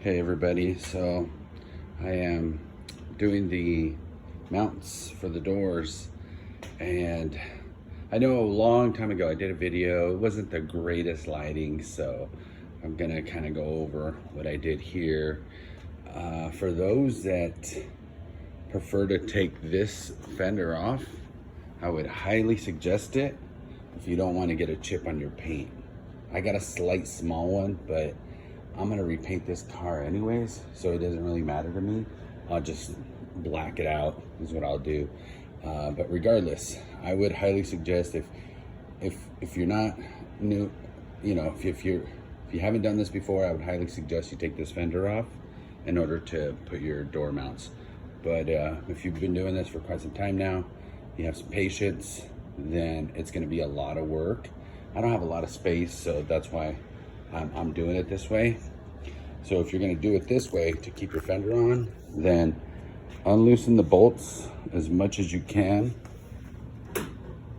Hey everybody, so I am doing the mounts for the doors, and I know a long time ago I did a video. It wasn't the greatest lighting, so I'm gonna kind of go over what I did here. For those that prefer to take this fender off, I would highly suggest it if you don't want to get a chip on your paint. I got a slight small one, but I'm gonna repaint this car anyways, so it doesn't really matter to me. I'll just black it out is what I'll do. But regardless, I would highly suggest if you're not new, you know, if you haven't done this before, I would highly suggest you take this fender off in order to put your door mounts. But if you've been doing this for quite some time now, you have some patience, then it's gonna be a lot of work. I don't have a lot of space, so that's why I'm doing it this way. So if you're gonna do it this way to keep your fender on, then unloosen the bolts as much as you can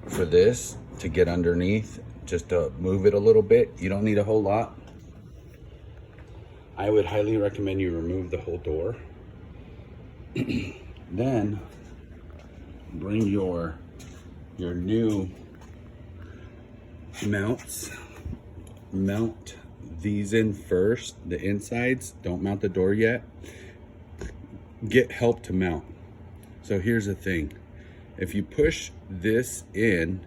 for this to get underneath, just to move it a little bit. You don't need a whole lot. I would highly recommend you remove the whole door. Then bring your new mounts, mount these in first, the insides. Don't mount the door yet. Get help to mount. So here's the thing, if you push this in,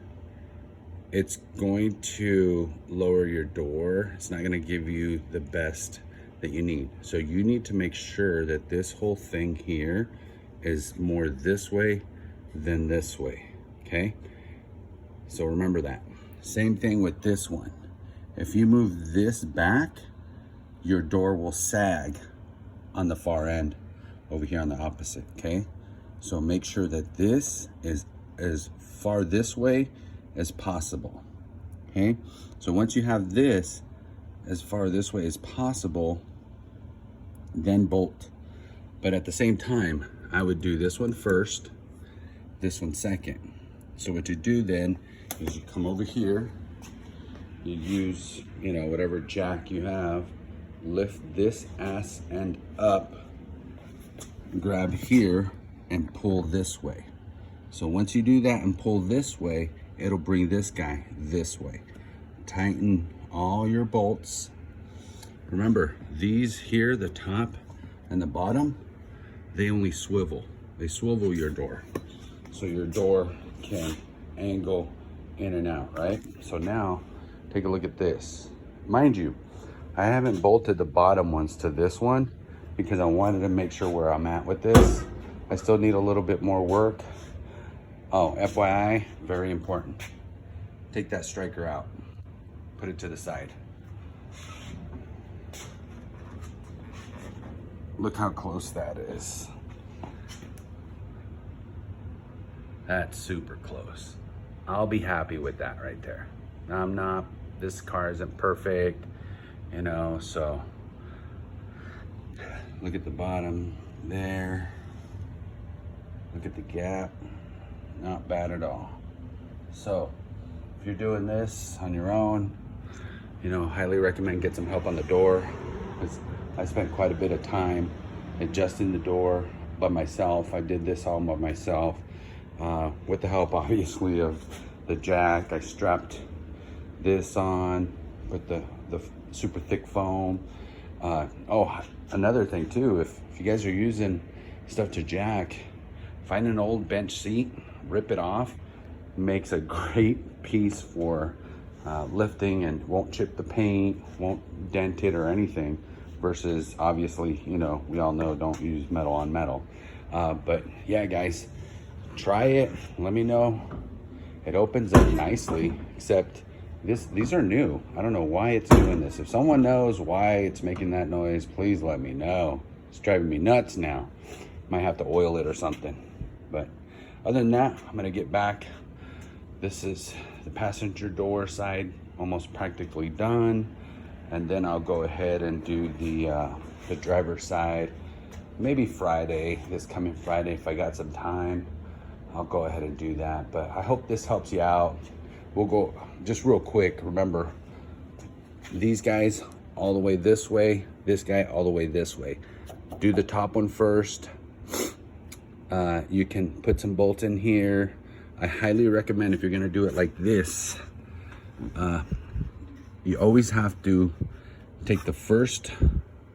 it's going to lower your door. It's not going to give you the best that you need. So you need to make sure that this whole thing here is more this way than this way. Okay, so remember that. Same thing with this one. If you move this back, your door will sag on the far end over here on the opposite, okay? So make sure that this is as far this way as possible, okay? So once you have this as far this way as possible, then bolt. But at the same time, I would do this one first, this one second. So what you do then is you come over here, you use, you know, whatever jack you have, lift this ass end up, grab here and pull this way. So once you do that and pull this way, it'll bring this guy this way. Tighten all your bolts. Remember, these here, the top and the bottom, they only swivel. They swivel your door. So your door can angle in and out, right? So now, take a look at this. Mind you, I haven't bolted the bottom ones to this one because I wanted to make sure where I'm at with this. I still need a little bit more work. Oh, FYI, very important. Take that striker out. Put it to the side. Look how close that is. That's super close. I'll be happy with that right there. I'm not, this car isn't perfect, you know, so look at the bottom there. Look at the gap, not bad at all. So if you're doing this on your own, you know, highly recommend get some help on the door. I spent quite a bit of time adjusting the door by myself. I did this all by myself with the help obviously of the jack. I strapped this on with the super thick foam. Oh, another thing too, if you guys are using stuff to jack, find an old bench seat, rip it off. Makes a great piece for lifting and won't chip the paint, won't dent it or anything, versus obviously, you know, we all know don't use metal on metal. But yeah, guys, try it, let me know. It opens up nicely, except these are new. I don't know why it's doing this. If someone knows why it's making that noise, please let me know. It's driving me nuts now. Might have to oil it or something. But other than that, I'm gonna get back. This is the passenger door side, almost practically done. And then I'll go ahead and do the driver's side. Maybe Friday, this coming Friday, if I got some time, I'll go ahead and do that. But I hope this helps you out. We'll go just real quick. Remember, these guys all the way this way, this guy all the way this way. Do the top one first. You can put some bolts in here. I highly recommend, if you're gonna do it like this, you always have to take the first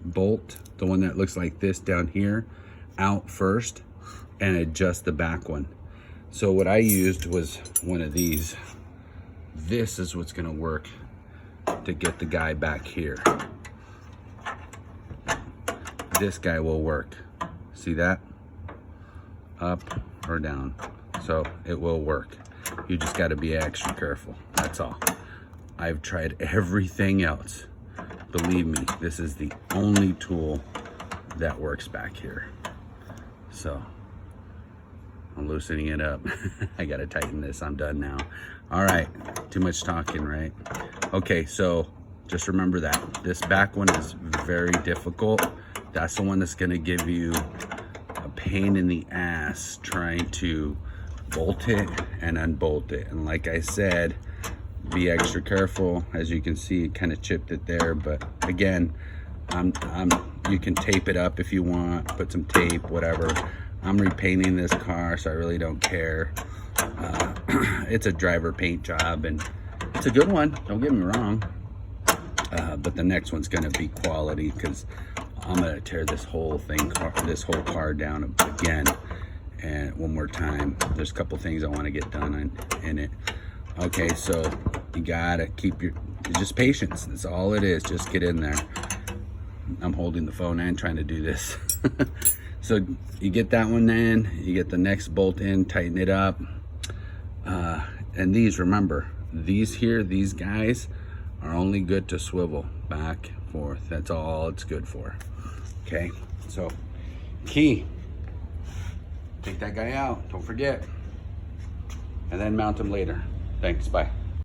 bolt, the one that looks like this down here, out first and adjust the back one. So what I used was one of these. This is what's gonna work to get the guy back here. This guy will work. See that? Up or down. So it will work. You just gotta be extra careful, that's all. I've tried everything else. Believe me, this is the only tool that works back here. So I'm loosening it up. I gotta tighten this, I'm done now. All right, too much talking, right? Okay, so just remember that. This back one is very difficult. That's the one that's gonna give you a pain in the ass trying to bolt it and unbolt it. And like I said, be extra careful. As you can see, it kind of chipped it there, but again, you can tape it up if you want, put some tape, whatever. I'm repainting this car, so I really don't care. It's a driver paint job, and it's a good one, don't get me wrong. But the next one's gonna be quality, because I'm gonna tear this whole thing, this whole car down again. And one more time, there's a couple things I wanna get done in it. Okay, so you gotta keep just patience. That's all it is, just get in there. I'm holding the phone and trying to do this. So you get that one in, you get the next bolt in, tighten it up. And these, remember, these here, these guys are only good to swivel back, forth. That's all it's good for. Okay, so key, take that guy out, don't forget. And then mount him later. Thanks, bye.